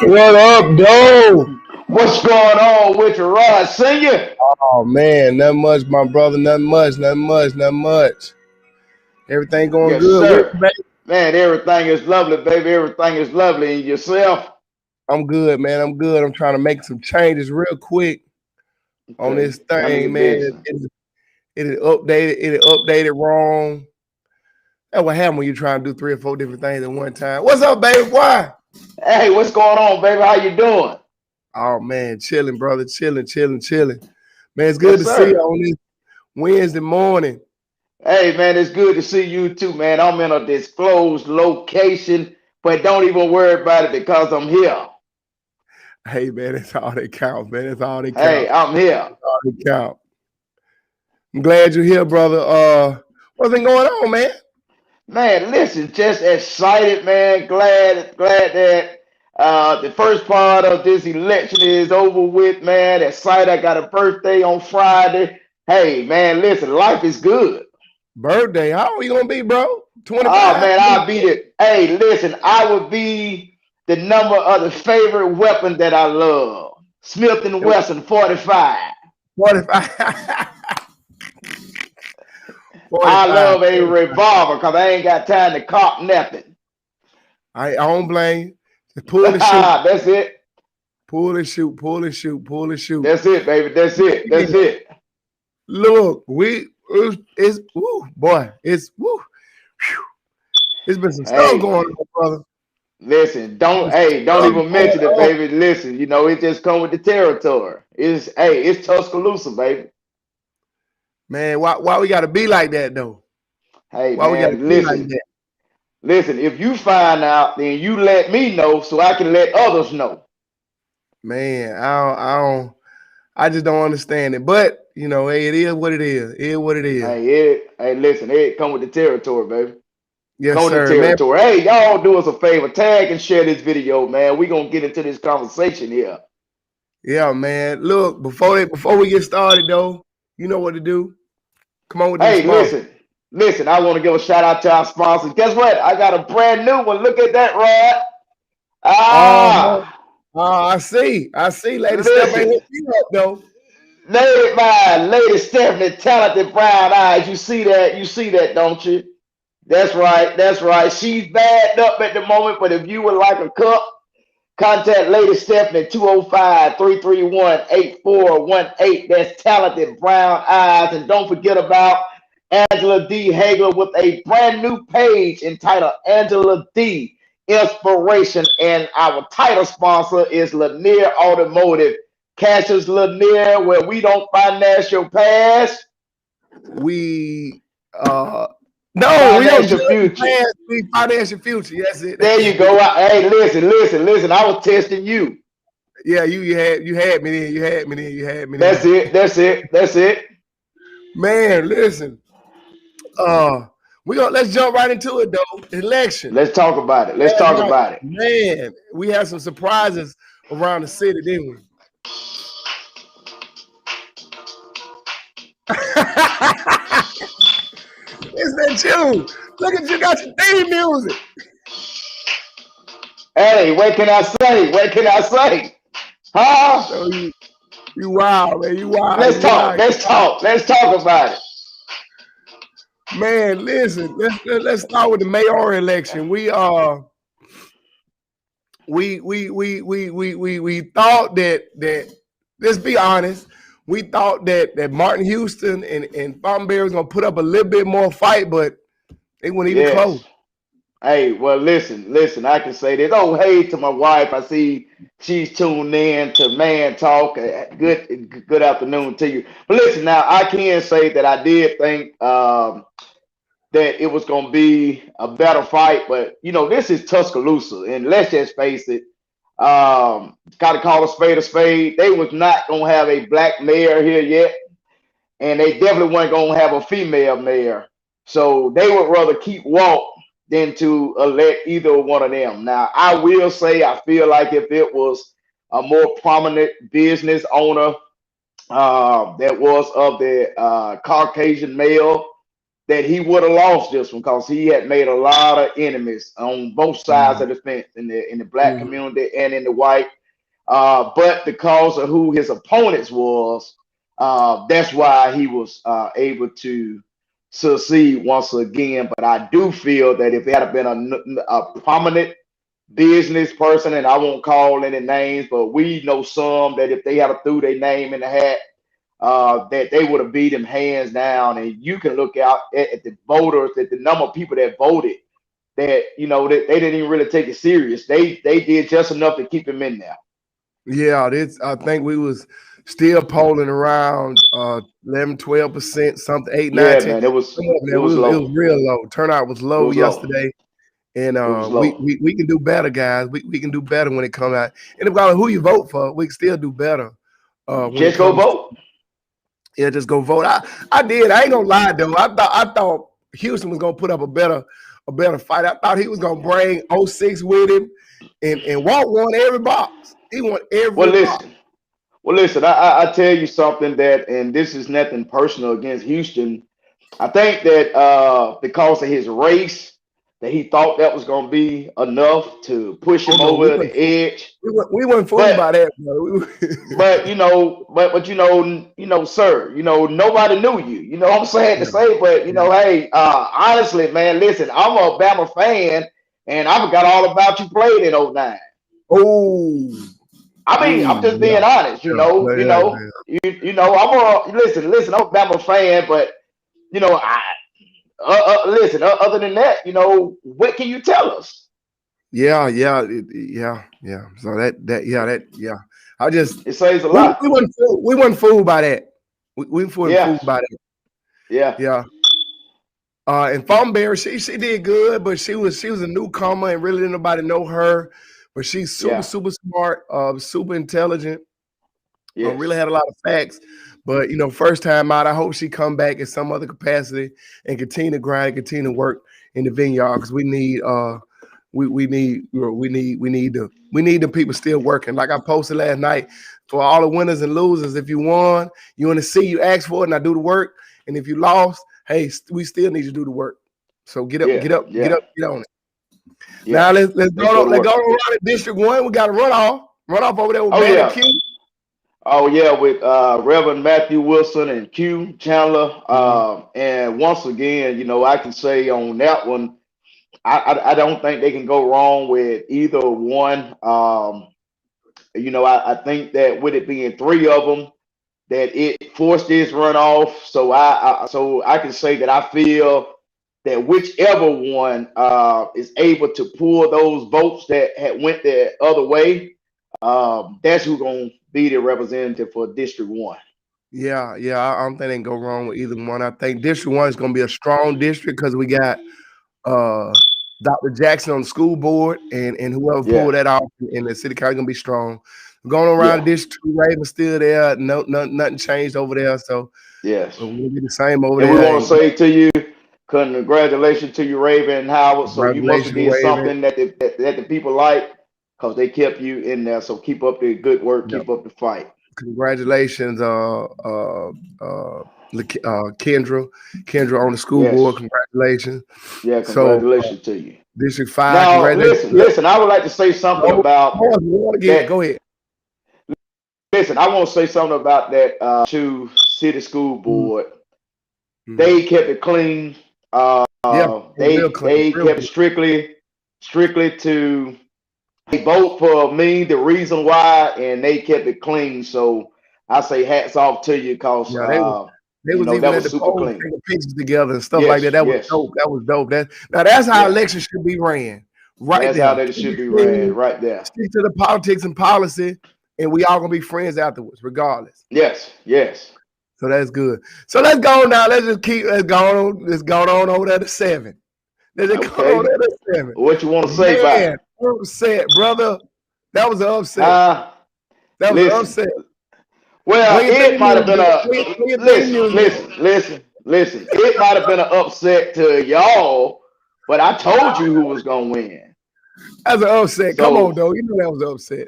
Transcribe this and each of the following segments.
What up, though? What's going on with you, Rod Senior? Oh man, nothing much, my brother. Nothing much, nothing much, nothing much. Everything going Yes, good with sir. you, baby? Man, everything is lovely, baby. Everything is lovely. And yourself? I'm good, man. I'm good. I'm trying to make some changes real quick on Okay, this tell me thing, your man. business. It is updated. It is updated wrong. That's what happens when you trying to do three or four different things at one time. What's up, baby? Why? Hey, what's going on, baby? How you doing? Oh man, chilling, brother. Chilling, chilling, chilling. Man, it's good Yes, to see you sir. on this Wednesday morning. Hey, man, it's good to see you too, man. I'm in a disclosed location, but don't even worry about it because I'm here. Hey man, that's all that counts, man. That's all that Hey, counts. I'm here. That's all that counts. I'm glad you're here, brother. What's been going on, man? Man, listen, just excited, man. Glad that the first part of this election is over with, man. Excited. I got a birthday on Friday. Hey, man, listen, life is good. Birthday. How old you gonna be, bro? Oh 25? man, I'll beat it. Hey, listen, I would be the number of the favorite weapon that I love. Smith and Wesson 45. 45. I 45. love a revolver because I ain't got time to cop nothing. I don't blame you. Just pull and shoot. That's it. Pull and shoot. Pull and shoot. Pull and shoot. That's it, baby. That's it. Yeah. That's it. Look, it's woo, boy. It's woo. Whew. It's been some stuff Hey, going on, brother. listen, Been don't some hey, don't stuff even going mention it, on. baby. Listen, it just come with the territory. It's Tuscaloosa, baby. Man, why we gotta be like that though? Hey Why we gotta man, be like listen, that? listen, if you find out, then you let me know so I can let others know. Man, I just don't understand it. But hey, it is what it is. It is what it is. Listen, it come with the territory, baby. Yes, Come with the sir, man. territory. Hey, y'all do us a favor, tag and share this video, man. We gonna get into this conversation here. Yeah, man. Look, before we get started though, you know what to do. Come on with the Hey, response. listen, I want to give a shout out to our sponsors. Guess what? I got a brand new one. Look at that, Rod. Uh-huh. Ah, I see. I see. Lady Steph ain't listen, hooked you up though. Lady Stephanie, talented brown eyes. You see that, don't you? That's right. She's bagged up at the moment, but if you would like a cup, contact Lady Stephanie 205-331-8418. That's talented brown eyes. And don't forget about Angela D. Hagler with a brand new page entitled Angela D. Inspiration. And our title sponsor is Lanier Automotive. Cassius Lanier, where we don't finance your past, We no, we don't finance judge your the future. past, we finance your future. Yes, it. There you go. Hey, listen. I was testing you. Yeah, you had me then. You had me then. You had me That's then. it. That's it. Man, listen. Uh let's jump right into it though. Election. Let's talk about it. Let's Last talk night, about it. man, we had some surprises around the city, didn't we? Is that you? Look at you got your theme music. Hey, what can I say? What can I say? Huh? So you wild, man. You wild. Let's You talk. wild. Let's talk. Let's talk about it. Man, listen. Let's start with the mayoral election. We thought that let's be honest. We thought that Martin Houston and Thornberry was gonna put up a little bit more fight, but they weren't even close. Yes. Hey, well, listen. I can say this. Oh, hey to my wife. I see she's tuned in to Man Talk. Good afternoon to you. But listen, now I can say that I did think that it was going to be a better fight, but this is Tuscaloosa, and let's just face it. Gotta call a spade a spade. They was not gonna have a black mayor here yet, and they definitely weren't gonna have a female mayor. So they would rather keep Walt than to elect either one of them. Now, I will say I feel like if it was a more prominent business owner that was of the Caucasian male, that he would have lost this one because he had made a lot of enemies on both sides of the fence in the black Mhm. community and in the white. But because of who his opponents was, that's why he was able to succeed once again. But I do feel that if it had been a prominent business person, and I won't call any names, but we know some that if they had threw their name in the hat, that they would have beat him hands down. And you can look out at the voters, at the number of people that voted, that that they didn't even really take it serious. They did just enough to keep him in there. Yeah, I think we was still polling around 11, 12%, something, 8, 9, Yeah, 10. man, it was Come on, it man. was It was low. real low. Turnout was It low was low. yesterday. And It was we, low. we we can do better, guys. We can do better when it comes out. And regardless of who you vote for, we can still do better when it Just go comes to, vote. yeah, just go vote. I did. I ain't gonna lie though. I thought Houston was gonna put up a better fight. I thought he was gonna bring '06 with him, and Walt won every box. He won Well, every box. listen. Well, listen. I tell you something that, and this is nothing personal against Houston. I think that because of his race, that he thought that was going to be enough to push Oh him no, over the edge. we weren't fooled But by that, bro. sir, nobody knew you. You know what I'm saying to Yeah, say, but yeah. hey, honestly, man, listen, I'm a Bama fan, and I forgot all about you played in '09. Oh, I mean, I'm ooh, just yeah, being honest. yeah, yeah, yeah, I'm a listen. I'm a Bama fan, but I listen. Other than that, what can you tell us? yeah. So yeah. I just It says a we lot. we weren't fooled by that. We weren't Yeah, fooled by that. yeah, Yeah. And Thornberry, she did good, but she was a newcomer and really didn't nobody know her. But she's super yeah, super smart, super intelligent. Really yes, had a lot of facts. But first time out, I hope she come back in some other capacity and continue to grind, continue to work in the vineyard because we need we need the people still working. Like I posted last night, for all the winners and losers, if you won, you want to see, you ask for it, and I do the work. And if you lost, hey, we still need you to do the work. So get up, yeah, get up, get yeah, up, get on it. Now yeah. Let's go to let's go work. on to District 1. We got a runoff over there with Oh Matt yeah, Q. oh yeah, with Reverend Matthew Wilson and Q Chandler. Mhm. And once again, I can say on that one, I don't think they can go wrong with either one. I think that with it being three of them, that it forced this runoff. So I can say that I feel that whichever one is able to pull those votes that had went the other way, that's who's gonna be the representative for District 1. Yeah. I don't think they can go wrong with either one. I think District 1 is going to be a strong district because we got uh, Dr. Jackson on the school board, and whoever pulled Yes, that off in the city council going to be strong. Going around yeah, the District 2, Ravens still there. Nothing changed over there. So yes. we'll be the same over And we there. want to And say to you, congratulations to you, Raven and Howard. So you must have congratulations, did Raven. something that the people like because they kept you in there. So keep up the good work, Yep. keep up the fight. Congratulations, Kendra. Kendra on the school board. Yes, Congratulations. yeah, So congratulations to you. District 5, Now, congratulations. listen. I would like to say something No, about again. that. Go ahead. Listen, I want to say something about that to city school board. Mm-hmm. They kept it clean. Yeah, real clean, They real kept it clean. strictly to they vote for me, the reason why, and they kept it clean. So I say hats off to you because Yeah, they was even that at was the super polls clean. taking pictures together and stuff like that. Yes, That was yes, dope. That was dope. That's how yeah. elections should be ran. Right That's how there. that Keep should it be ran clean, right there. stick to the politics and policy, and we all gonna be friends afterwards, regardless. Yes, yes. So that's good. So let's go now. Let's go on over there to 7. Let's just go on Okay. there to 7. What you want to say about Man, it? upset, brother. That was an upset. Uh, That was an listen. upset. Well, Play your it theme might have been music. a Play your theme listen, music. listen. It might have been an upset to y'all, but I told you who was gonna win. That's an upset. Come on, So though. You know that was an upset.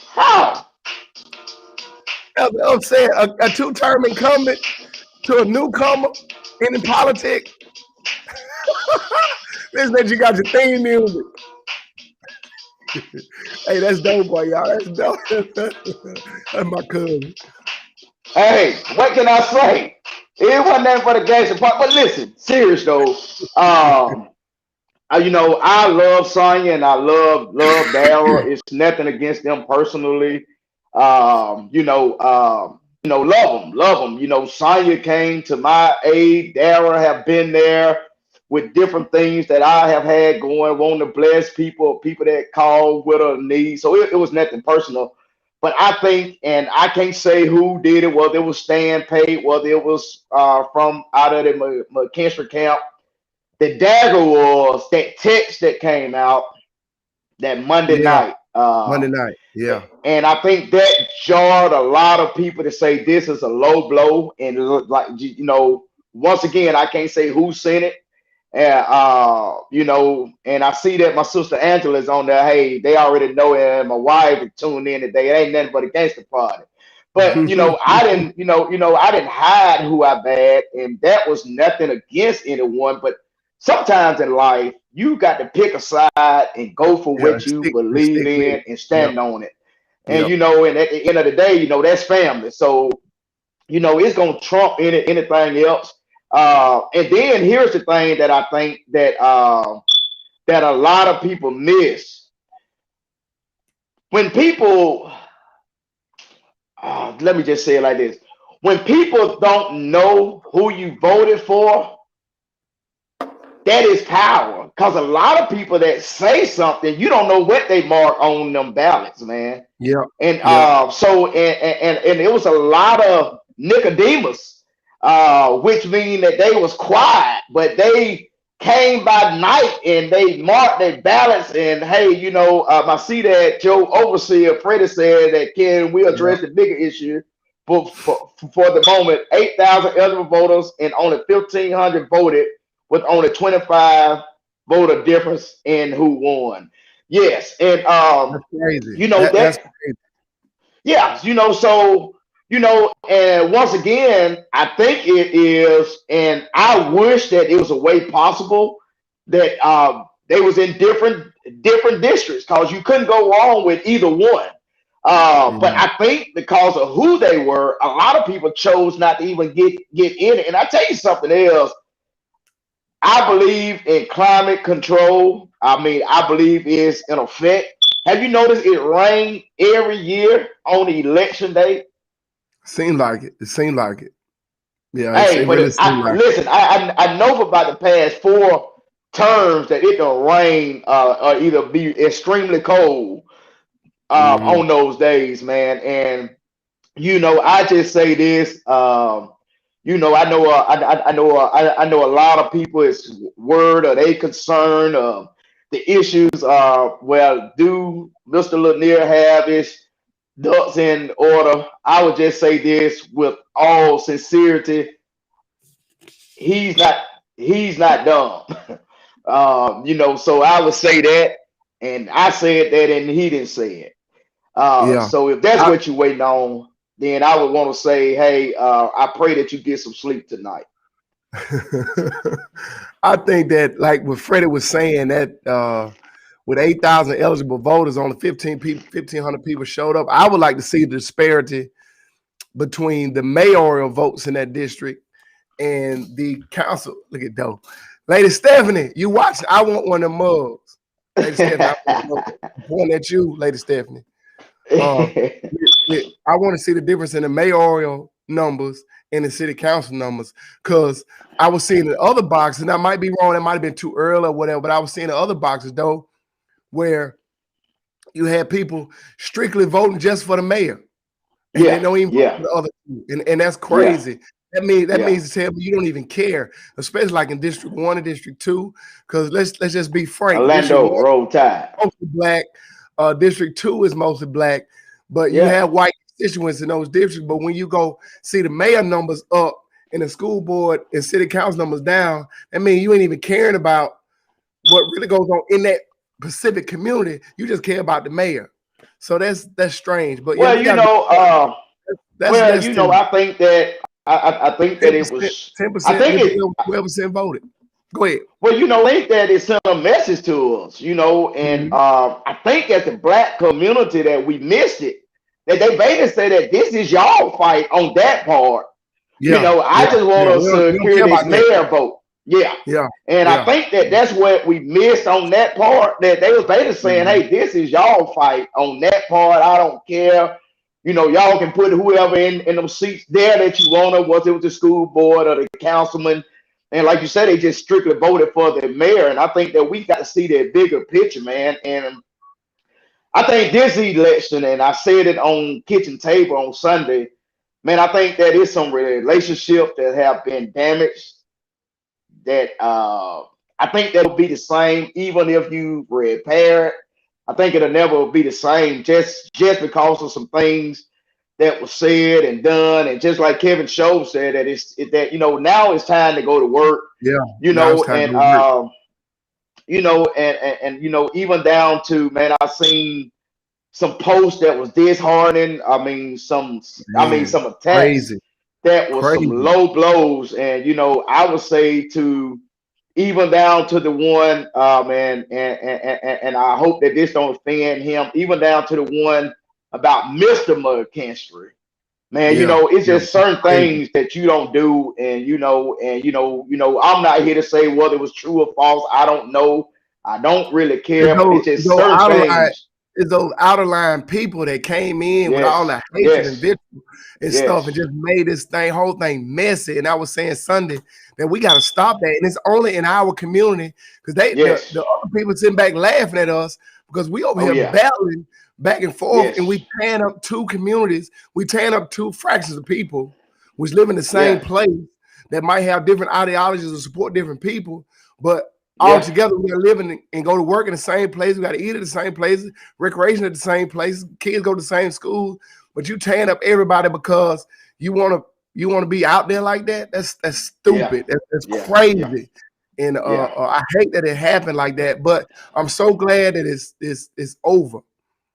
how? That was an upset. A two-term incumbent to a newcomer in politics. Listen that you got your theme music. Hey, that's dope, boy, y'all. That's dope. That's my cousin. Hey, what can I say? It wasn't nothing for the gangster part. But listen, serious though. I love Sonya and I love Daryl. It's nothing against them personally. Love them. Sonya came to my aid. Daryl have been there with different things that I have had going. Want to bless people that call with a need. So it was nothing personal. But I think, and I can't say who did it, whether it was Stan Pate, whether it was from out of the McKinstry camp. The dagger was that text that came out that Monday Yeah, night. Monday night. Yeah. And I think that jarred a lot of people to say this is a low blow. And once again, I can't say who sent it. And I see that my sister Angela's on there. Hey, they already know it. And my wife is tuned in today. It ain't nothing but a gangster party. But I didn't hide who I bad, and that was nothing against anyone. But sometimes in life, you got to pick a side and go for Yeah, what you stick believe with in it. and Yep. stand on it. And Yep. and at the end of the day, that's family. So it's gonna trump anything else. And then here's the thing that I think that a lot of people miss when people. Let me just say it like this: when people don't know who you voted for, that is power. Because a lot of people that say something, you don't know what they mark on them ballots, man. Yep. And Yep. and it was a lot of Nicodemus, which mean that they was quiet, but they came by night and they marked their ballots. And hey, I see that Joe Overseer Freddie said that can we Yep. address the bigger issue for the moment? 8,000 eligible voters and only 1,500 voted, with only 25 voter difference in who won. Yes, and That's crazy. That's that crazy. yeah, and once again, I think it is, and I wish that it was a way possible that they was in different districts because you couldn't go wrong with either one. But Yeah. I think because of who they were, a lot of people chose not to even get in it. And I tell you something else. I believe in climate control. I mean, I believe it's in effect. Have you noticed it rained every year on election day? Seemed like it. It seemed like it. Yeah, Hey, it but really seemed like it. listen, I know for about the past 4 terms that it don't rain or either be extremely cold Hmm. on those days, man. And I just say this. I know a lot of people is worried or they concerned of the issues. Well, do Mr. Lanier have his ducks in order? I would just say this with all sincerity: he's not he's not dumb. So I would say that, and I said that, and he didn't say it. Yeah. So if that's I, what you're waiting on, then I would want to say, hey, I pray that you get some sleep tonight. I think that, like what Freddie was saying, that with 8,000 eligible voters, only 1,500 people showed up. I would like to see the disparity between the mayoral votes in that district and the council. Look at Doe. Lady Stephanie, you watch. I want one of them mugs. Lady Stephanie, I'm pointing at you, Lady Stephanie. Uh, I want to see the difference in the mayoral numbers and the city council numbers, because I was seeing the other boxes, and I might be wrong, it might have been too early or whatever, but I was seeing the other boxes though where you had people strictly voting just for the mayor, and they Yeah, don't even vote yeah, for the other two, and that's yeah, crazy. That means yeah. to tell me you don't even care, especially like in District 1 and District 2, because let's just be frank. District 1 Orlando, roll tide. mostly black. District 2 is mostly black, but you Yeah. have white constituents in those districts. But when you go see the mayor numbers up and the school board and city council numbers down, that means you ain't even caring about what really goes on in that specific community. You just care about the mayor. So that's strange. But yeah, Well, we got to be that's less than I think that I think that it 10%. was. I 10%, think little bit it. over 12% voted. Go ahead. Well, I think that it sent a message to us, and Mhm. I think as the black community that we missed it, that they basically say that this is y'all fight on that part. Yeah, I yeah, just want yeah. to We don't secure care this about that. mayor vote. Yeah. Yeah, And I yeah. think that that's what we missed on that part. That they was basically saying, Mhm. "Hey, this is y'all fight on that part. I don't care. Y'all can put whoever in them seats there that you want to. Was it with the school board or the councilman? And like you said, they just strictly voted for the mayor. And I think that we got to see that bigger picture, man. And I think this election, and I said it on kitchen table on Sunday, man. I think that is some relationships that have been damaged that I think that'll be the same even if you repair it. I think it'll never be the same just because of some things that was said and done, and just like Kevin Show said that that now it's time to go to work, Yeah. Now it's time to and go work. even down to, man, I seen some posts that was disheartening. Man, Some attacks crazy, that was some crazy. low blows, and I would say to even down to the one, and I hope that this don't offend him, even down to the one about Mr. McKinstry. Man, Yeah, it's yeah. just certain Crazy. things that you don't do, and I'm not here to say whether it was true or false. I don't know. I don't really It's care, but those, it's just those certain out of line, things. it's those out of line people that came in with all Yes, the hatred and yes, vitriol and stuff, and yes, just made this whole thing messy. And I was saying Sunday that we got to stop that, and it's only in our community because the yes. other people sitting back laughing at us because we over Oh here yeah, battling back and forth, and we yes, tearing up two communities, we tearing up two fractions of people which live in the same yeah, place that might have different ideologies and support different people, but all yeah, together we are living and go to work in the same place. We got to eat at the same places, recreation at the same places. Kids go to the same school, but you tearing up everybody because you want to be out there like that. That's yeah, stupid. That's yeah, yeah, crazy. And yeah, I hate that it happened like that. But I'm so glad that it's over.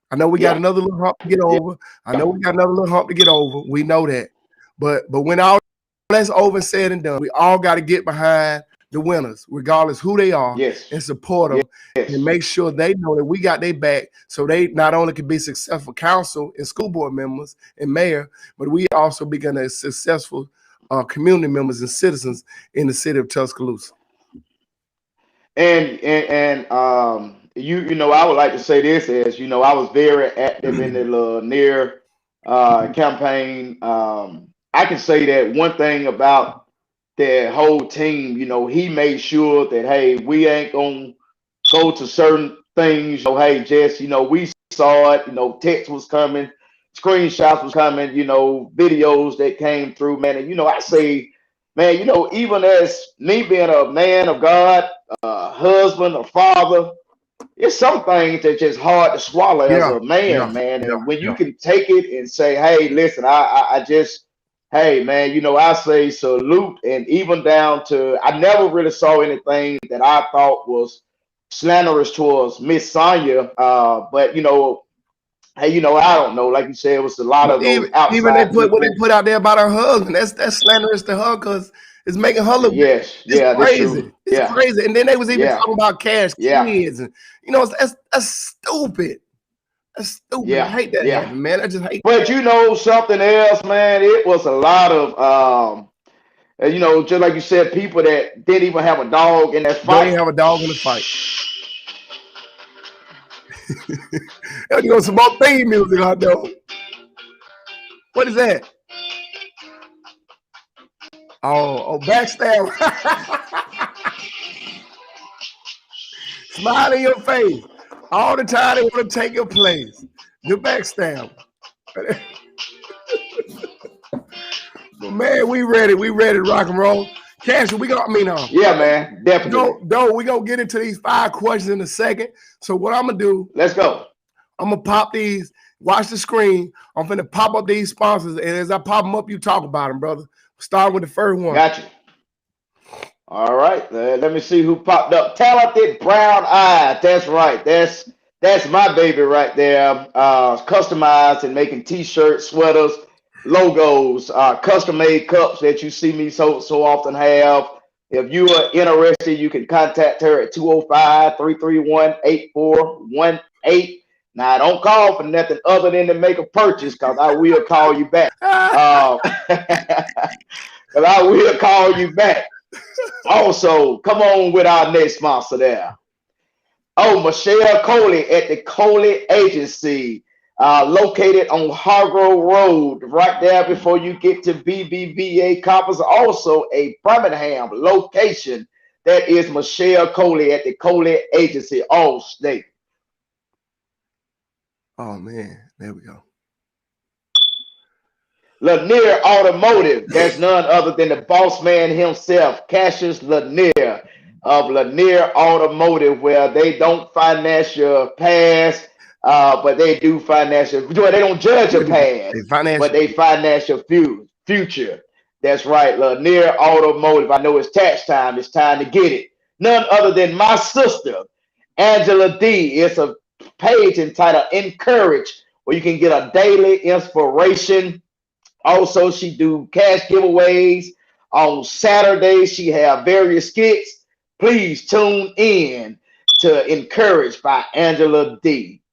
I know we got yeah, another little hump to get yeah, over. I know we got another little hump to get over. We know that. But when all that's over and said and done, we all got to get behind the winners, regardless who they are, yes, and support them and yes, make sure they know that we got their back so they not only can be successful council and school board members and mayor, but we also become a successful community members and citizens in the city of Tuscaloosa. and I would like to say this as I was very active in the near campaign. I can say that one thing about the whole team, he made sure that, hey, we ain't gonna go to certain things. Hey, Jess, we saw it. Text was coming, screenshots was coming. Videos that came through, man. And I say, man, even as me being a man of God, a husband, a father, it's some things that just hard to swallow as Yeah, a yeah, man, man. yeah, And when you yeah. can take it and say, hey, listen, I just, hey, man, I say salute. And even down to, I never really saw anything that I thought was slanderous towards Miss Sonya. But, hey, I don't know. Like you said, it was a lot But of those even they outside put what they put influence. out there about her husband. That's slanderous to her because it's making her look. Yes, It's yeah, that's crazy. true. It's Yeah, crazy. And then they was even yeah, talking about Cash yeah, kids, and that's stupid. That's stupid. I yeah, hate that yeah. happen, man. I just hate But that. something else, man, it was a lot of just like you said, people that didn't even have a dog in that Don't even fight. have a dog in the fight. You know some more theme music out there. What is that? Oh, backstab. Smile in your face. All the time they want to take your place. The backstab. But man, we ready. We ready to rock and roll. Cash, we gonna Yeah, man, definitely. don't we gonna get into these 5 questions in a second. So what I'm gonna do, Let's go. I'm gonna pop these, watch the screen. I'm finna pop up these sponsors, and as I pop them up, you talk about them, brother. Start with the first one. Got you. All right. Let me see who popped up. Talented Brown Eye. That's right. That's my baby right there. Customized and making t-shirts, sweaters, logos, custom made cups that you see me so often have. If you are interested, you can contact her at 205-331-8418. Now, don't call for nothing other than to make a purchase because I will call you back. But I will call you back. Also, come on with our next sponsor there. Oh, Michelle Coley at the Coley Agency, located on Hargrove Road, right there before you get to BBVA Conference. Also, a Birmingham location. That is Michelle Coley at the Coley Agency, all state. Oh man, there we go. Lanier Automotive, that's none other than the boss man himself, Cassius Lanier of Lanier Automotive, where they don't finance your past, but they do finance your, well, they don't judge your past, but they finance your future. That's right, Lanier Automotive. I know it's tax time. It's time to get it. None other than my sister, Angela D. It's a page entitled Encourage, where you can get a daily inspiration. Also, she do cash giveaways on Saturdays. She have various skits. Please tune in to Encourage by Angela D.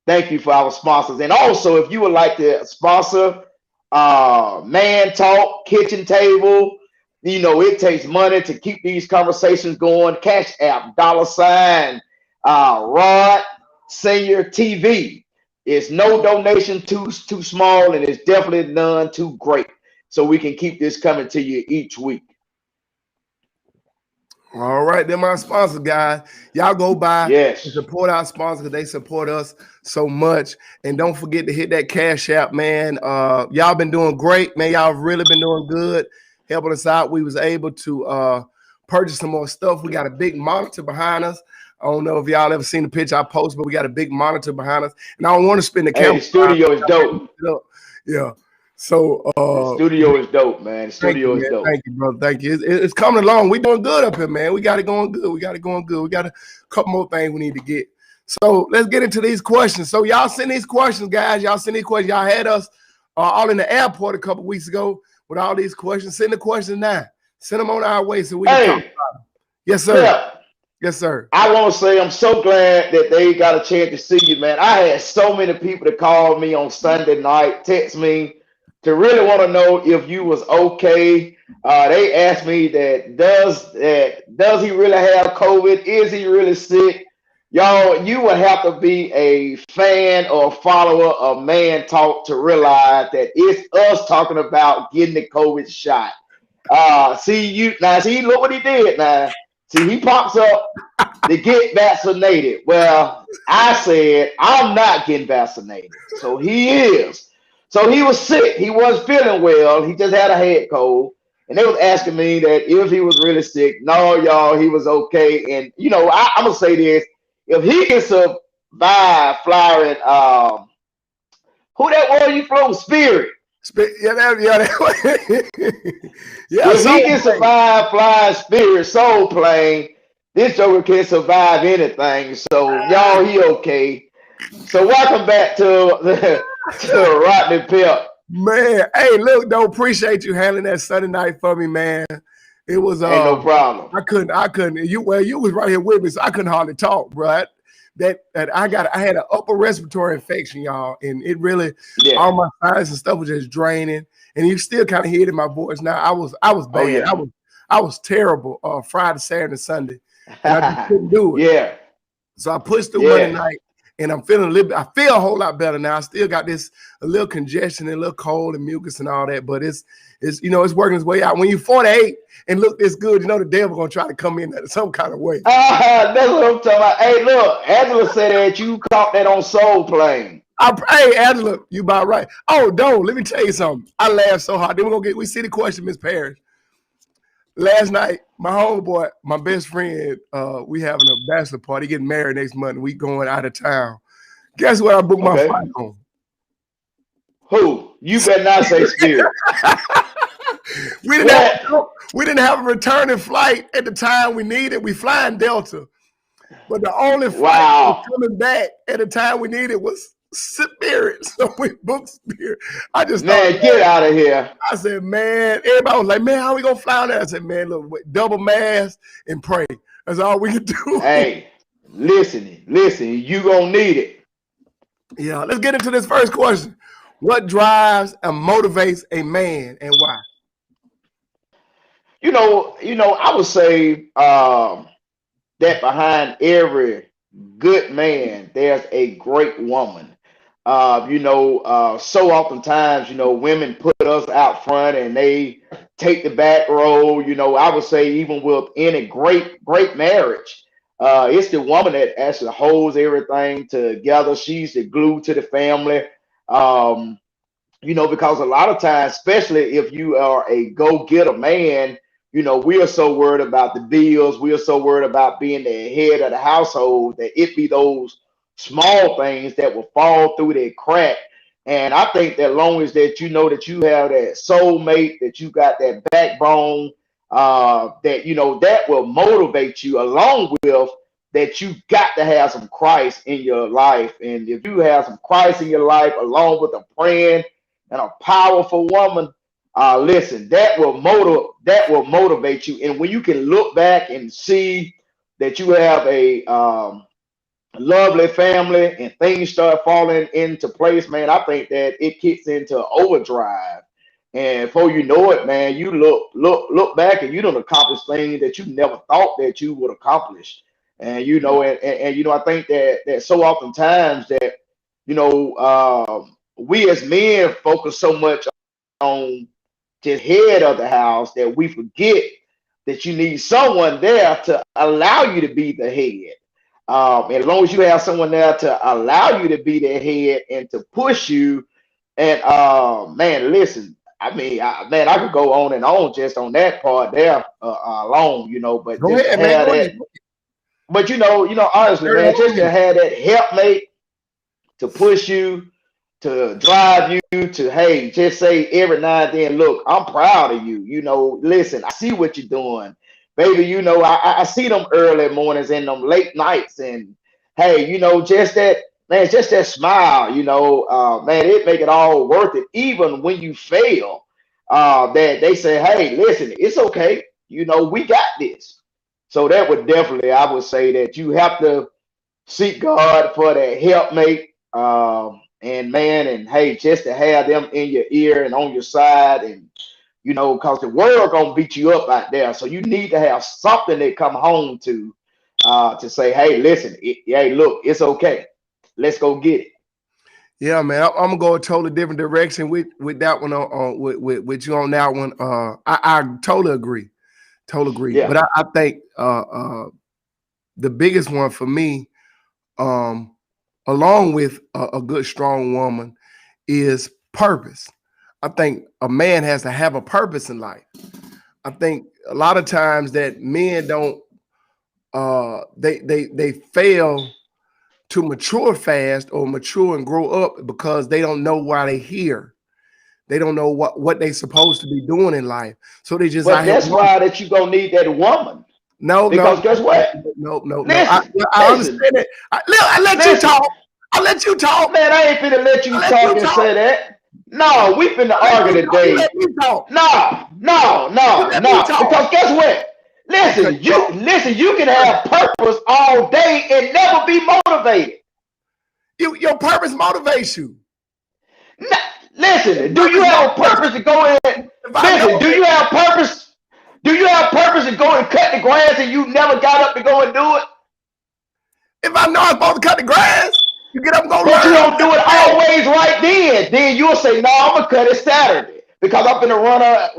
Thank you for our sponsors. And also, if you would like to sponsor Man Talk, Kitchen Table, you know, it takes money to keep these conversations going. Cash App, $ Rod Senior TV. It's no donation too small, and it's definitely none too great. So we can keep this coming to you each week. All right, they're my sponsors, guys. Y'all go by and support our sponsors because they support us so much. And don't forget to hit that Cash App, man. Y'all been doing great, man. Y'all really been doing good, helping us out. We was able to purchase some more stuff. We got a big monitor behind us. I don't know if y'all ever seen the picture I post, but we got a big monitor behind us. And I don't want to spin the camera. The studio is dope. Yeah. So the studio is dope, man. The studio is dope. Thank you, brother. Thank you. It's coming along. We doing good up here, man. We got it going good. We got a couple more things we need to get. So let's get into these questions. So y'all send these questions, guys. Y'all send these questions. Y'all had us all in the airport a couple weeks ago with all these questions. Send the questions now. Send them on our way so we can talk about them. Yes, sir. Yeah. Yes, sir. I want to say I'm so glad that they got a chance to see you, man. I had so many people that called me on Sunday night, text me to really want to know if you was okay. They asked me that does he really have COVID? Is he really sick? Y'all, you would have to be a fan or a follower of Man Talk to realize that it's us talking about getting the COVID shot. See, look what he did now. See, he pops up to get vaccinated. Well, I said, I'm not getting vaccinated. So he is. So he was sick. He wasn't feeling well. He just had a head cold. And they was asking me that if he was really sick. No, y'all, he was okay. And, you know, I'm going to say this. If he can survive flying, who that was you flew? Spirit. If he can survive flying Spirit Soul Plane, this joker can survive anything. So y'all, he okay. So welcome back to Rodney Pep. Man, hey, look, though, appreciate you handling that Sunday night for me, man. It was ain't no problem. I couldn't. You was right here with me, so I couldn't hardly talk, bro. That I had an upper respiratory infection, y'all, and it really all my sinus and stuff was just draining. And you still kind of hear it in my voice now. I was bad. Oh, yeah. I was terrible Friday, Saturday, and Sunday. And I just couldn't do it. Yeah. So I pushed through Monday night, and I'm feeling I feel a whole lot better now. I still got a little congestion and a little cold and mucus and all that, but it's it's working its way out. When you're 48 and look this good, the devil gonna try to come in some kind of way. That's what I'm talking about. Hey, look, Angela said that you caught that on Soul Plane. Hey, Angela, you about right. Oh, don't let me tell you something. I laughed so hard. Then we see the question, Miss Parrish. Last night, my homeboy, my best friend, we having a bachelor party, getting married next month, and we going out of town. Guess what I booked my flight on? Who? You better not say Spirit. We didn't have a returning flight at the time we needed. We flying Delta. But the only flight that was coming back at the time we needed was Spirit. So we booked Spirit. I just thought, Man, get out of here. I said, man, everybody was like, man, how we gonna fly on there? I said, man, look, double mask and pray. That's all we can do. Hey, listen, you gonna need it. Yeah, let's get into this first question. What drives and motivates a man and why? I would say that behind every good man, there's a great woman. So oftentimes, women put us out front and they take the back road. I would say even with any great marriage, it's the woman that actually holds everything together. She's the glue to the family. Um, because a lot of times, especially if you are a go-getter man, we are so worried about the bills, we are so worried about being the head of the household that it be those small things that will fall through that crack. And I think that long as that you know that you have that soulmate, that you got that backbone, that that will motivate you along with that you got to have some Christ in your life. And if you have some Christ in your life along with a praying and a powerful woman, listen, that will motivate you. And when you can look back and see that you have a lovely family and things start falling into place, man, I think that it kicks into overdrive. And before you know it, man, you look back and you don't accomplish things that you never thought that you would accomplish. And I think that so oftentimes that we as men focus so much on just head of the house that we forget that you need someone there to allow you to be the head. As long as you have someone there to allow you to be the head and to push you, and man, listen, I mean, I could go on and on just on that part there alone, but Go just to ahead, man. have Go that, ahead. but honestly, man, just to have that helpmate to push you, to drive you to, hey, just say every now and then, look, I'm proud of you. Listen, I see what you're doing, baby. I see them early mornings and them late nights, and hey, just that, man, just that smile, man, it make it all worth it. Even when you fail, that they say, hey, listen, it's okay. We got this. So that would definitely, I would say that you have to seek God for that helpmate. And man, and hey, just to have them in your ear and on your side, and because the world gonna beat you up out there, so you need to have something they come home to say, hey, listen, hey, look, it's okay, let's go get it. Yeah, man. I'm gonna go a totally different direction with that one on with you on that one. I totally agree. Totally agree. Yeah. But I think the biggest one for me, along with a good, strong woman, is purpose. I think a man has to have a purpose in life. I think a lot of times that men don't they fail to mature fast or mature and grow up because they don't know why they're here. They don't know what they're supposed to be doing in life. So they just out But here. that's why that you gonna need that woman, No, because guess what? no. Listen, I listen, understand it. I let you listen, talk. I let you talk. man, I ain't finna let I you let you talk and talk. say that. No, we finna I let you argue talk. You let today. me talk. No, no, You no, let me no. talk. Because guess what? I'm gonna cut Listen, you off. you can have purpose all day and never be motivated. Your purpose motivates you. N- Listen, do you Purpose have a motivates purpose to go in? you. If I know Listen, do that, you have purpose? Do you have purpose to go and cut the grass and you never got up to go and do it? if I know I'm supposed to cut the grass, you get up and go But you learn how to don't cut do the it grass. always right then. Then you'll say, no, I'm gonna cut it Saturday because I'm gonna run a.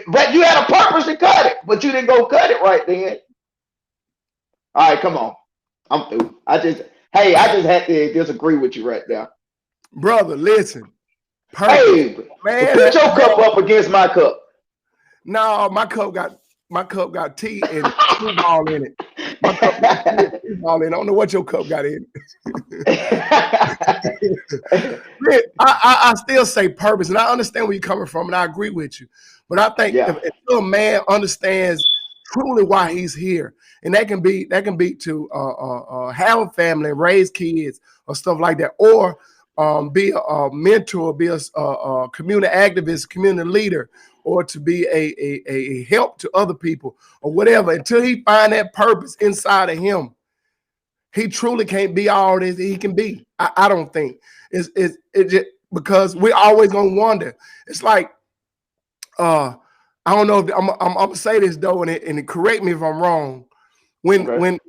But you had a purpose to cut it, but you didn't go cut it right then. All right, come on, I'm through. I just had to disagree with you right there. Brother, listen. Purpose. Hey, but Man, put your cup up against my cup. no, my cup got tea and ball in it. My cup got tea and ball in it. I don't know what your cup got in I still say purpose, and I understand where you're coming from, and I agree with you. But I think Yeah, if a man understands truly why he's here, and that can be to have a family, raise kids, or stuff like that, or be a mentor, be a community activist, community leader, or to be a help to other people or whatever. Until he find that purpose inside of him, he truly can't be all that he can be. I don't think it just because we're always gonna wonder. It's like I don't know if I'm gonna say this though, and correct me if I'm wrong. When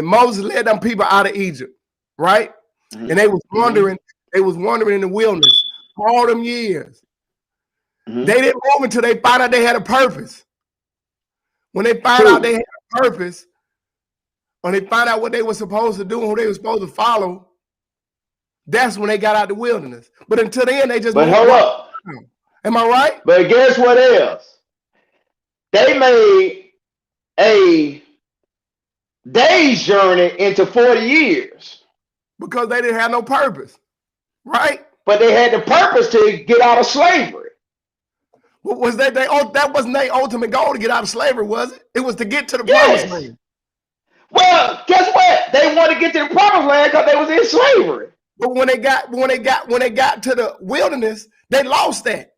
Moses led them people out of Egypt, right? And they was wandering in the wilderness all them years. They didn't move until they found out they had a purpose. When they found out they had a purpose, when they found out what they were supposed to do and who they were supposed to follow, that's when they got out the wilderness. But until then, they just hold up. Am I right? But guess what else? They made a day's journey into 40 years. Because they didn't have no purpose, right? But they had the purpose to get out of slavery. Was that that wasn't their ultimate goal to get out of slavery, was it? It was to get to the promised land. Well, guess what? They wanted to get to the promised land because they was in slavery. But when they got to the wilderness, they lost that.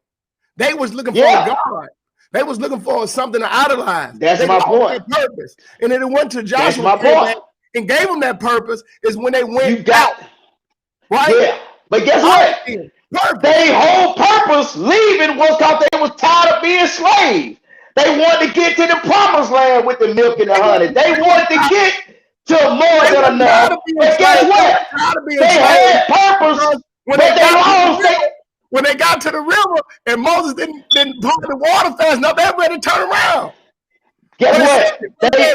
They was looking for a God. They was looking for something to idolize. That's my point. Purpose. And then it went to Joshua. That's my point. And gave them that purpose is when they went you got out. Right? Yeah. But guess what? Their whole purpose leaving was because they was tired of being slaves. They wanted to get to the promised land with the milk and the honey. They wanted to get to more than enough. But guess what? They had purpose, but they lost it. When they got to the river and Moses didn't pump the water fast enough, they were ready to turn around. Guess what?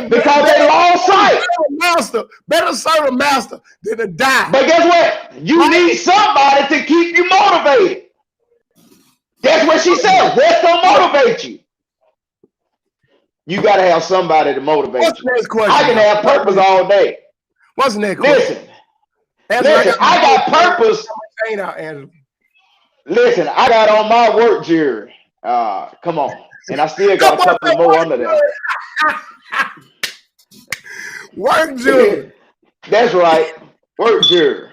Because they lost sight. Better serve a master than to die. But guess what? You need somebody to keep you motivated. That's what she said. What's going to motivate you? You got to have somebody to motivate you. Next question? I can have purpose all day. What's the next question? Listen, I got purpose. Listen, I got on my work jury. Come on. And I still got a couple more under there. Work jury. That's right. Work jury.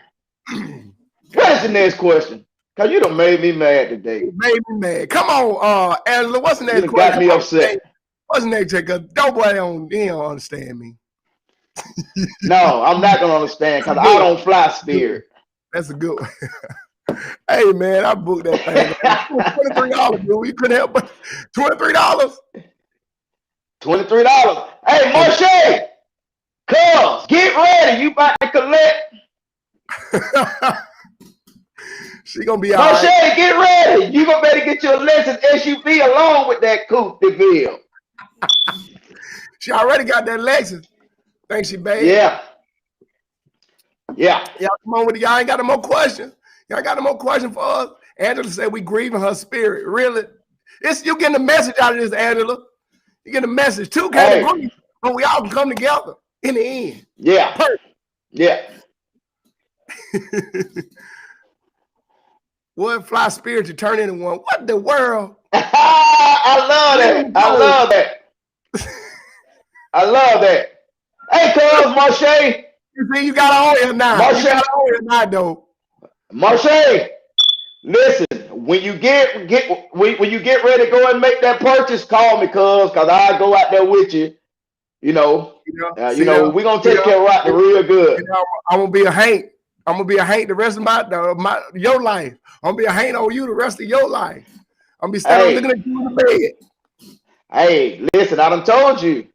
What is the next question? Because you done made me mad today. You made me mad. Come on, Angela. What's the next question? Got me upset. What's the next question? Nobody don't understand me. No, I'm not going to understand because I don't fly Spirit. That's a good one. Hey, man, I booked that thing. $23, dude. You couldn't help but $23. $23. Hey, Moshe, cuz, get ready. You about to collect. She gonna be all right. Moshe, get ready. You gonna better get your Lexus SUV along with that Coupe de Ville. She already got that Lexus. Think she bad? Yeah. Yeah. Y'all come on with it. Y'all ain't got no more questions. Y'all got no more questions for us? Angela said we grieving her spirit. Really? You getting the message out of this, Angela. You getting the message. Two can't agree, but we all can come together in the end. Yeah. Perfect. Yeah. One fly spirit to turn into one. What the world? I love that. I love that. I love that. Hey, cuz, Moshe. You see, you got on here now. Moshe. You got on here now, though. Moshe, listen. When you get ready to go and make that purchase, call me, cuz, because I'll go out there with you. You know, we're gonna take care of Rock real good. I'm gonna be a Hank. I'm gonna be a Hank the rest of your life. I'm gonna be a Hank on you the rest of your life. I'm gonna be standing looking at you in the bed. Hey, listen, I done told you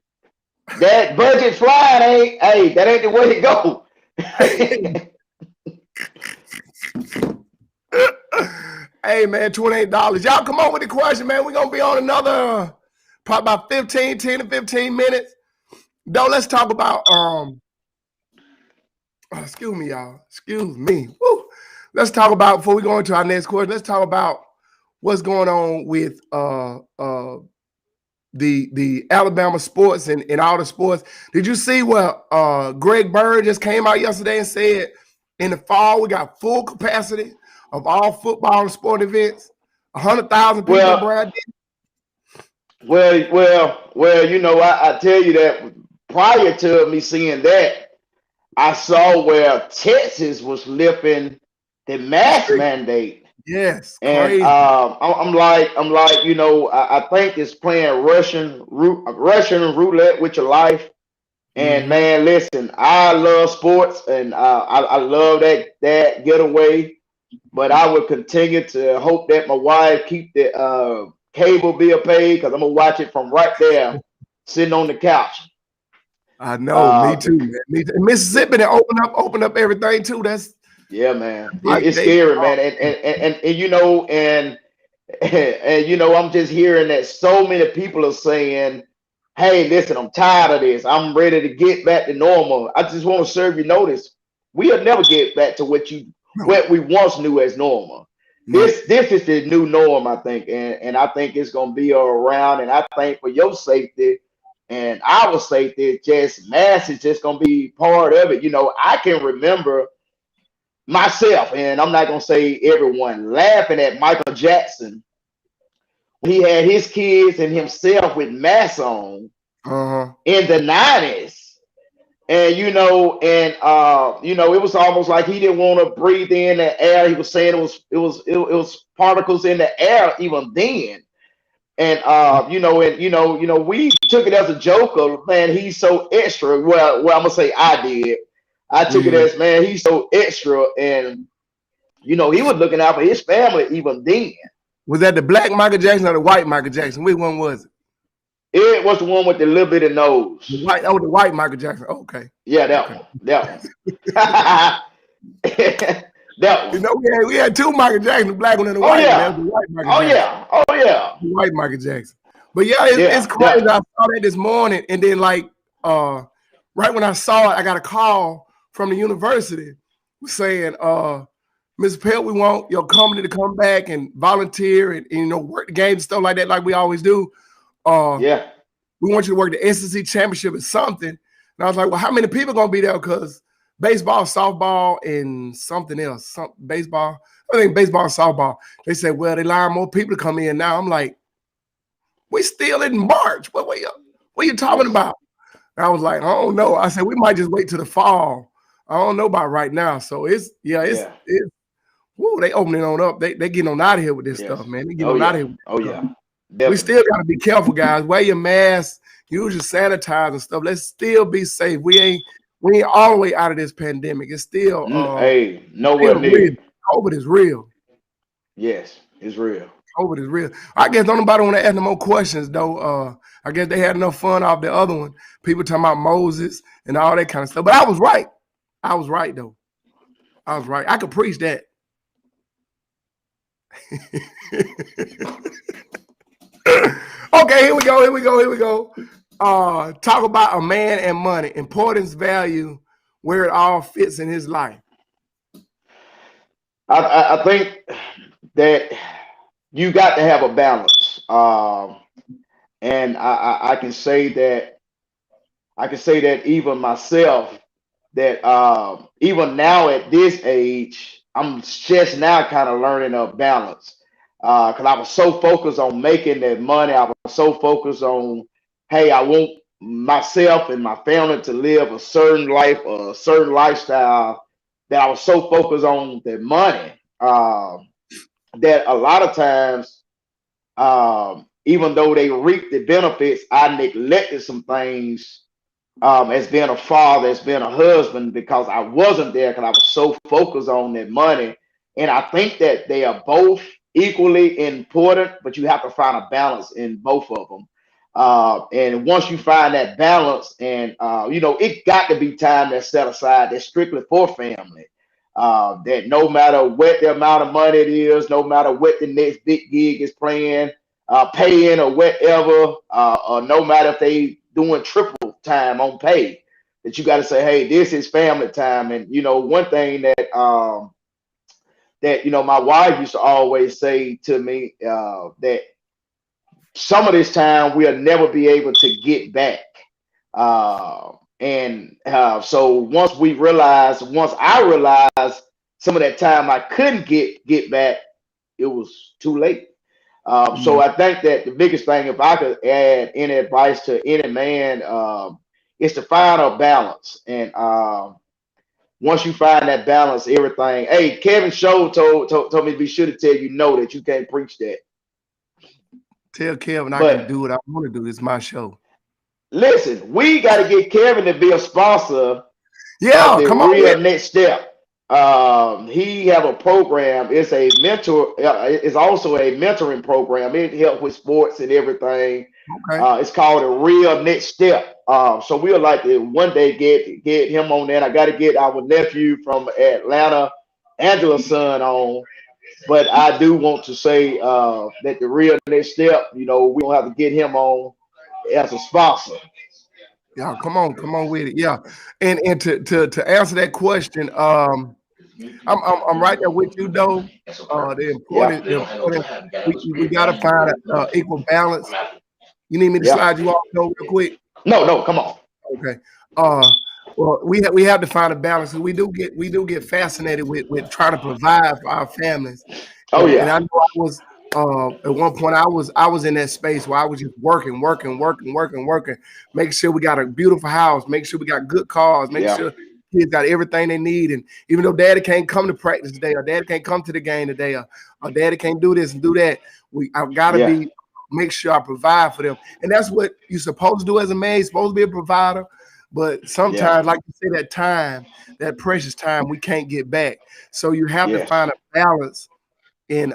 that budget flying that ain't the way to go. Hey man, $28. Y'all come on with the question, man. We're gonna be on another probably about 10 to 15 minutes. Though let's talk about excuse me, y'all. Excuse me. Woo. Let's talk about before we go into our next question. Let's talk about what's going on with the Alabama sports and all the sports. Did you see what Greg Bird just came out yesterday and said in the fall we got full capacity of all football and sport events? 100,000 people. Well, you know, I tell you that prior to me seeing that, I saw where Texas was lifting the mask mandate. Yes, And crazy. I'm like, you know, I think it's playing Russian roulette with your life. And Mm-hmm. man, listen, I love sports, and I love that getaway. But I would continue to hope that my wife keep the cable bill paid because I'm gonna watch it from right there, sitting on the couch. I know, me Uh, too, man. Me too. Mississippi, they open up everything too. That's yeah, man, like it's they scary, man, and you know, and you know, I'm just hearing that so many people are saying, "Hey, listen, I'm tired of this. I'm ready to get back to normal." I just want to serve you notice. We'll never get back to no, what we once knew as normal. no. This is the new norm, I think, and I think it's gonna be around. And I think for your safety and our safety, just mass is just gonna be part of it. You know, I can remember myself, and I'm not gonna say everyone laughing at Michael Jackson. He had his kids and himself with masks on Uh-huh. in the 90s. And you know, it was almost like he didn't want to breathe in the air. He was saying it was particles in the air even then. And we took it as a joke of, man, he's so extra. Well, I'm gonna say I did. I took it Mm-hmm. as, man, he's so extra, and you know, he was looking out for his family even then. Was that the black Michael Jackson or the white Michael Jackson? Which one was it? It was the one with the little bit of The nose. white. Oh, the white Michael Jackson. Okay. Yeah, Okay. that one. That one. That You one. know, we had two Michael Jackson, the black one and the Oh white one. That was yeah. the white Michael Oh Jackson. yeah. Oh yeah. The white Michael Jackson. But yeah, it's Yeah. crazy. I Definitely. saw that this morning, and then uh right when I saw it, I got a call from the university saying, Mr. Pell, we want your company to come back and volunteer and you know, work the games and stuff like that, like we always do. Uh Yeah. we want you to work the SEC championship or something. And I was like, well, how many people gonna be there? Because baseball, softball, and something else. Baseball. I think baseball and softball. They said, well, they allowing more people to come in now. I'm like, we still in March. What are you talking Yes. about? And I was like, I don't know. I said, we might just wait till the fall. I don't know about right now. So it's Yeah. woo, they opening on up. They getting on out of here with this Yes. stuff, man. They getting Oh on out of yeah. here with Oh this stuff. yeah. We Definitely. still got to be careful, guys. Wear your mask, use your sanitizer and stuff. Let's still be safe. We ain't all the way out of this pandemic. It's Hey, nowhere still real. near. COVID is real. Yes, it's real. COVID is real. I guess don't nobody want to ask no more questions though. I guess they had enough fun off the other one. People talking about Moses and all that kind of stuff. But I was right. I was right though. I was right. I could preach that. Okay, here we go. Talk about a man and money, importance, value, where it all fits in his life. I think that you got to have a balance. And I can say that even myself, that even now at this age, I'm just now kind of learning a balance. Because I was so focused on making that money, I was so focused on, hey, I want myself and my family to live a certain life, a certain lifestyle, that I was so focused on the money, that a lot of times, even though they reap the benefits, I neglected some things, as being a father, as being a husband, because I wasn't there because I was so focused on that money. And I think that they are both equally important, but you have to find a balance in both of them. And once you find that balance, and it got to be time that's set aside that's strictly for family. That no matter what the amount of money it is, no matter what the next big gig is playing, paying or whatever, or no matter if they doing triple time on pay, that you got to say, hey, this is family time. And one thing that my wife used to always say to me, that some of this time we'll never be able to get back. So once I realized some of that time I couldn't get back, it was too late. So Mm. I think that the biggest thing, if I could add any advice to any man, is to find a balance. And once you find that balance, everything. Hey, Kevin Show told me to be sure to tell you no that you can't preach that. Tell Kevin I can But do it. I want to do this. My show. listen, we got to get Kevin to be a sponsor of Yeah, the come on with real next step. He have a program. It's a mentor. It's also a mentoring program. It helps with sports and everything. it. Okay. It's called a real next step. So we'll like to one day get him on there. I got to get our nephew from Atlanta, Angela's son, on. But I do want to say that the real next step, we don't have to get him on as a sponsor. Yeah, come on with it. Yeah, and to answer that question, I'm right there with you though. Yeah. The important, we got to find a equal balance. You need me to Yeah. slide you off though real quick? No, no, come on. Okay. Uh, well, we have to find a balance. We do get fascinated with trying to provide for our families, Oh and yeah. I know I was at one point I was in that space where I was just working, making sure we got a beautiful house, make sure we got good cars, make Yeah. sure kids got everything they need. And even though daddy can't come to practice today, or daddy can't come to the game today, or daddy can't do this and do that, I've got to Yeah. be make sure I provide for them. And that's what you're supposed to do as a man. You're supposed to be a provider. But Yeah. sometimes, like you say, that time, that precious time, we can't get back. So you have to Yes. find a balance in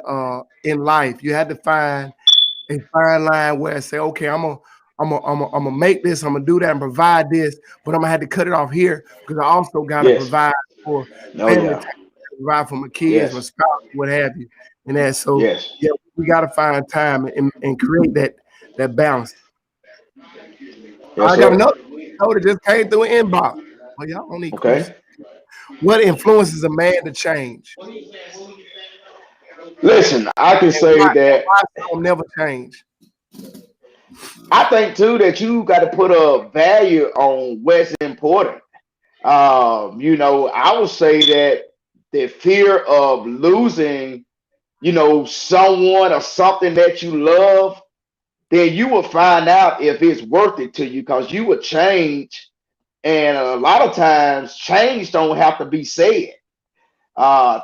life. You have to find a fine line where I say, okay, I'm gonna make this, I'm gonna do that and provide this, but I'm gonna have to cut it off here because I also gotta Yes. provide for Oh family yeah. time, provide for my kids, my Yes. spouse, what have you. And that so Yes. yeah, we gotta find time and create that balance. Yes, I got sir. another note that just came through an inbox. Well, y'all don't need questions. Okay. What influences a man to change? Listen, I can say And that why some never change? I think too that you got to put a value on what's important. I would say that the fear of losing, someone or something that you love, then you will find out if it's worth it to you because you will change. And a lot of times, change don't have to be said.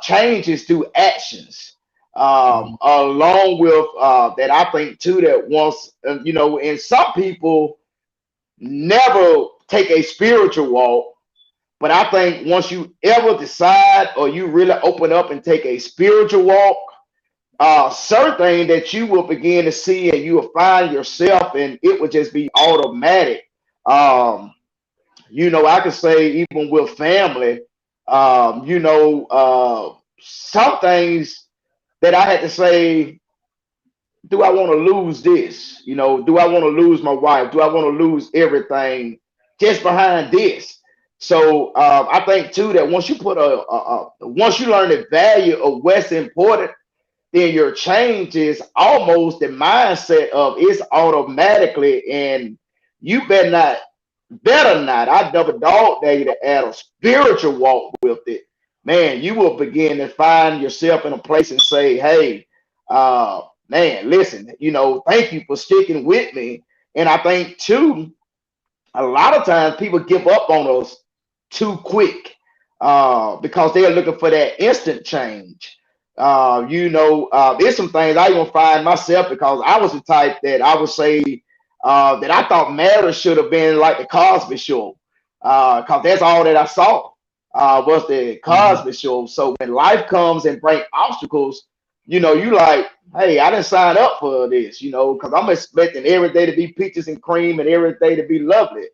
Change is through actions. Mhm. Along with that, I think too that once, and some people never take a spiritual walk, but I think once you ever decide or you really open up and take a spiritual walk, certain thing that you will begin to see and you will find yourself and it will just be automatic. Um, I could say even with family, some things that I had to say, do I want to lose this? Do I want to lose my wife? Do I want to lose everything just behind this? So I think too that once you put once you learn the value of what's important, then your change is almost the mindset of it's automatically, and you better not. I double dog dare you to add a spiritual walk with it. Man, you will begin to find yourself in a place and say, hey, man, listen, thank you for sticking with me. And I think too, a lot of times people give up on us too quick because they're looking for that instant change. There's some things I even find myself because I was the type that I would say that I thought marriage should have been like the Cosby Show because that's all that I saw was the Mhm. Cosby Show. So when life comes and bring obstacles, you like, hey, I didn't sign up for this, because I'm expecting every day to be peaches and cream and every day to be lovely.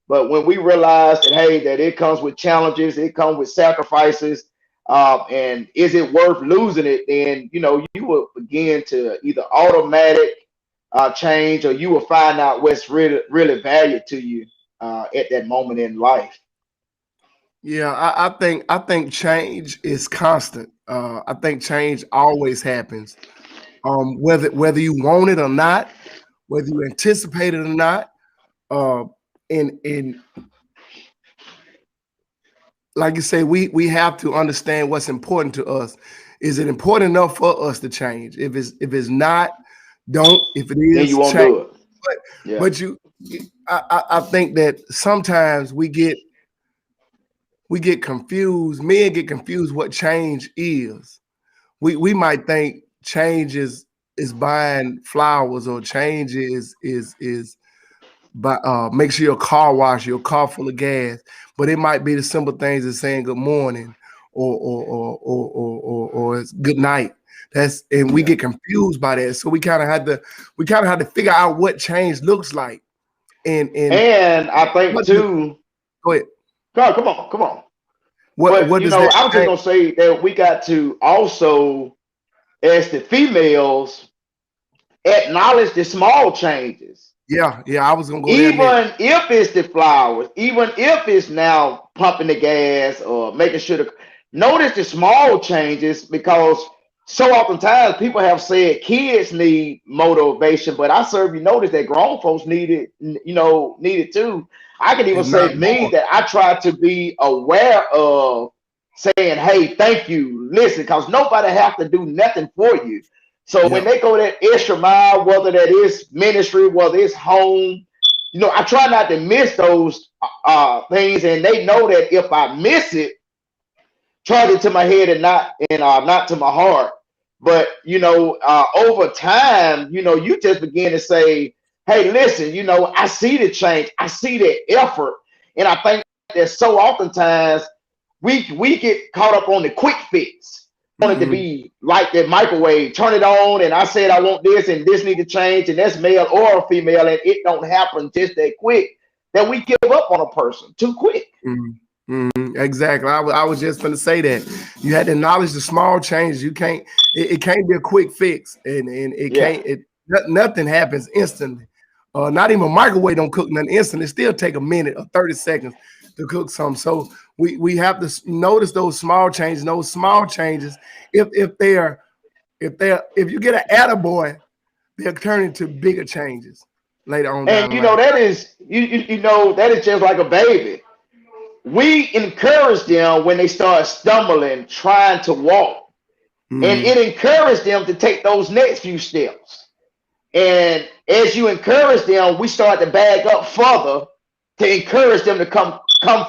But when we realize that, hey, that it comes with challenges, it comes with sacrifices, and is it worth losing it? Then you will begin to either automatic change, or you will find out what's really really valued to you at that moment in life. Yeah, I think change is constant. I think change always happens. Whether you want it or not, whether you anticipate it or not. Uh, and like you say, we have to understand what's important to us. Is it important enough for us to change? If it's not, don't. If it Then you is, won't change. do it. But Yeah. but I think that sometimes we get we get confused. Men get confused what change is. We might think change is buying flowers, or change is by make sure your car wash, your car full of gas. But it might be the simple things as saying good morning or it's good night. And we Yeah. get confused by that. So we kind of had to figure out what change looks like. And And I think what does, too. go ahead. God, come on, come on. But What does that I was just change? gonna say that we got to also, as the females, acknowledge the small changes. Yeah, I was gonna go there next. Even if it's the flowers, even if it's now pumping the gas or making sure to notice the small changes, because so oftentimes people have said kids need motivation, but I certainly notice that grown folks need it too. I can even If not say me more. that I try to be aware of saying, hey, thank you, listen, because nobody have to do nothing for you. So when Yep. they go that extra mile, whether that is ministry, whether it's home, I try not to miss those things, and they know that if I miss it, charge it to my head and not to my heart. But over time, you just begin to say, "Hey, listen, I see the change, I see the effort," and I think that so oftentimes we get caught up on the quick fix. Want it to Mm-hmm. be like that microwave, turn it on, and I said I want this, and this need to change, and that's male or female, and it don't happen just that quick. That we give up on a person too quick. Exactly. I was just going to say that you had to acknowledge the small changes. You can't. It can't be a quick fix, and it Yeah. can't. Nothing happens instantly. Not even a microwave don't cook nothing instant. It still take a minute or 30 seconds to cook something. So we have to notice those small changes. Those small changes, if you get an attaboy, they'll turn into bigger changes later on And down the line. that is that is just like a baby. We encourage them when they start stumbling, trying to walk, and Mm-hmm. it encouraged them to take those next few steps. And as you encourage them, we start to bag up further to encourage them to come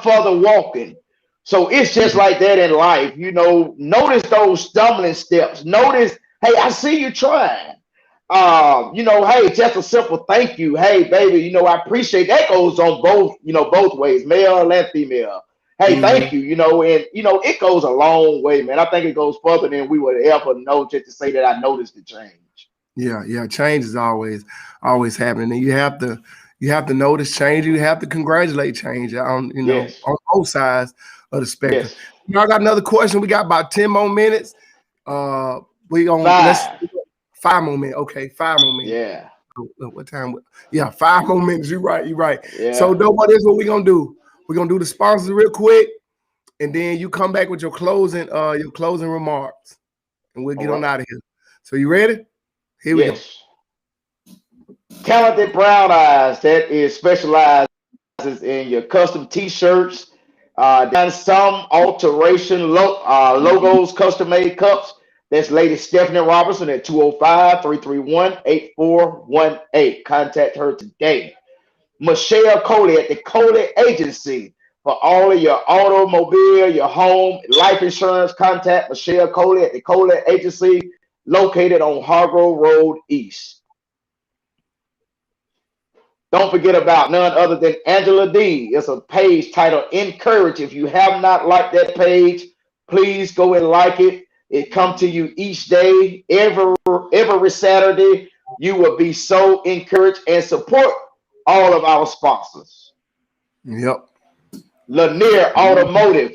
further walking. So it's just like that in life. Notice those stumbling steps. Notice, hey, I see you trying. Hey, just a simple thank you. Hey, baby, I appreciate that goes on both ways, male and female. Hey, Mm-hmm. thank you, and it goes a long way, man. I think it goes further than we would ever know just to say that I noticed the change. Yeah. Change is always happening, and you have to notice change. You have to congratulate change Yes, on both sides of the spectrum. yes. I got another question. We got about 10 more minutes. Uh, we on let's 5. 5 more minutes. Okay, 5 more minutes. Yeah, What time? Yeah, 5 more minutes. You're right. You're right. So, yeah. nobody, this is what we're gonna do. We're gonna do the sponsors real quick, and then you come back with your closing remarks, and we'll All get on right. out of here. So, you ready? Here we go. Yes. Talented Brown Eyes, that is specializes in your custom T-shirts, done some alteration logos, custom made cups. That's Lady Stephanie Robertson at 205-331-8418. Contact her today. Michelle Coley at the Coley Agency for all of your automobile, your home, life insurance. Contact Michelle Coley at the Coley Agency, located on Hargrove Road East. Don't forget about none other than Angela D. It's a page titled Encourage. If you have not liked that page, please go and like it. It comes to you each day, every Saturday. You will be so encouraged, and support all of our sponsors. Yep. Lanier Automotive,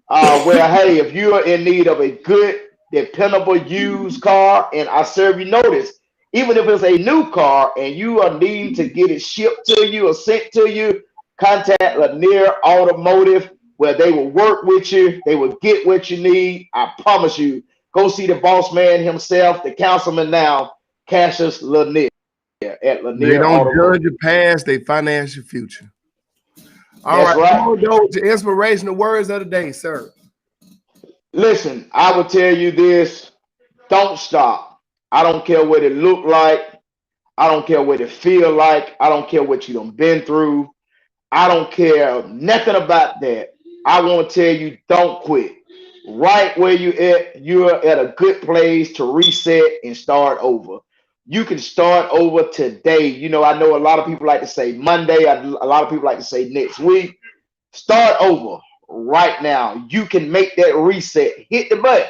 where, hey, if you are in need of a good, dependable used car, and I serve you notice, even if it's a new car and you are needing to get it shipped to you or sent to you, contact Lanier Automotive, where they will work with you. They will get what you need. I promise you. Go see the boss man himself, the councilman now, Cassius Lanier at They Lanier don't judge Automotive. your past, they finance your future. All That's right, I'm right. gonna go with your inspirational words of the day, sir. Listen, I will tell you this. Don't stop. I don't care what it look like. I don't care what it feel like. I don't care what you done been through. I don't care nothing about that. I want to tell you, don't quit. Right where you're at a good place to reset and start over. You can start over today. I know a lot of people like to say Monday. A lot of people like to say next week. Start over right now. You can make that reset. Hit the button.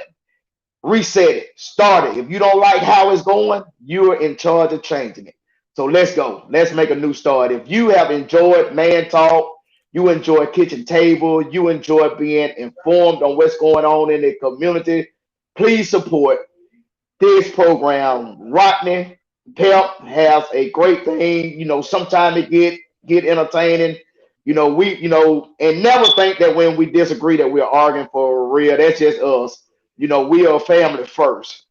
Reset it. Start it. If you don't like how it's going, you're in charge of changing it. So let's go. Let's make a new start. If you have enjoyed Man Talk, you enjoy Kitchen Table, you enjoy being informed on what's going on in the community, please support this program. Rodney Pep has a great thing. Sometimes it get entertaining. And never think that when we disagree that we're arguing for real. That's just us. We are a family first.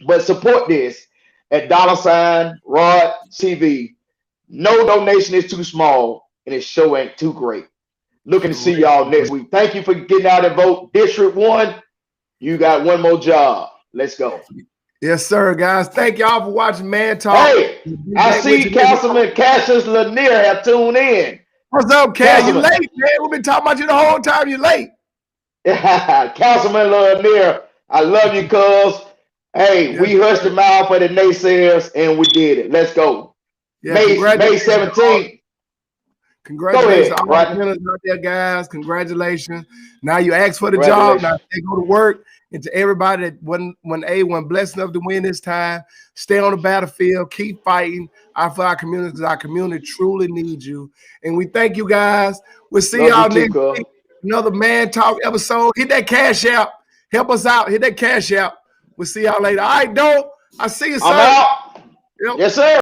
But support this at $ Rod CV. No donation is too small, and his show ain't too great. Looking to see y'all next week. Thank you for getting out and vote. District 1, you got one more job. Let's go. Yes, sir, guys. Thank y'all for watching Man Talk. Hey, I see Councilman Cassius Lanier have tuned in. What's up, Cal? You late, man. We've been talking about you the whole time. You late. Councilman Lanier, I love you, cuz. Hey, we hushed the mouth for the naysayers, and we did it. Let's go. Yeah, May 17th. Congratulations ahead, to all the winners out there, guys. Congratulations. Now you asked for the job. Now they go to work. And to everybody that wasn't blessed enough to win this time, stay on the battlefield. Keep fighting for our community, because our community truly needs you. And we thank you, guys. We'll see y'all next week. Another Man Talk episode. Hit that cash out. Help us out. Hit that cash out. We'll see y'all later. All right, Doe. I see you, sir. I'm out. Yep. Yes, sir.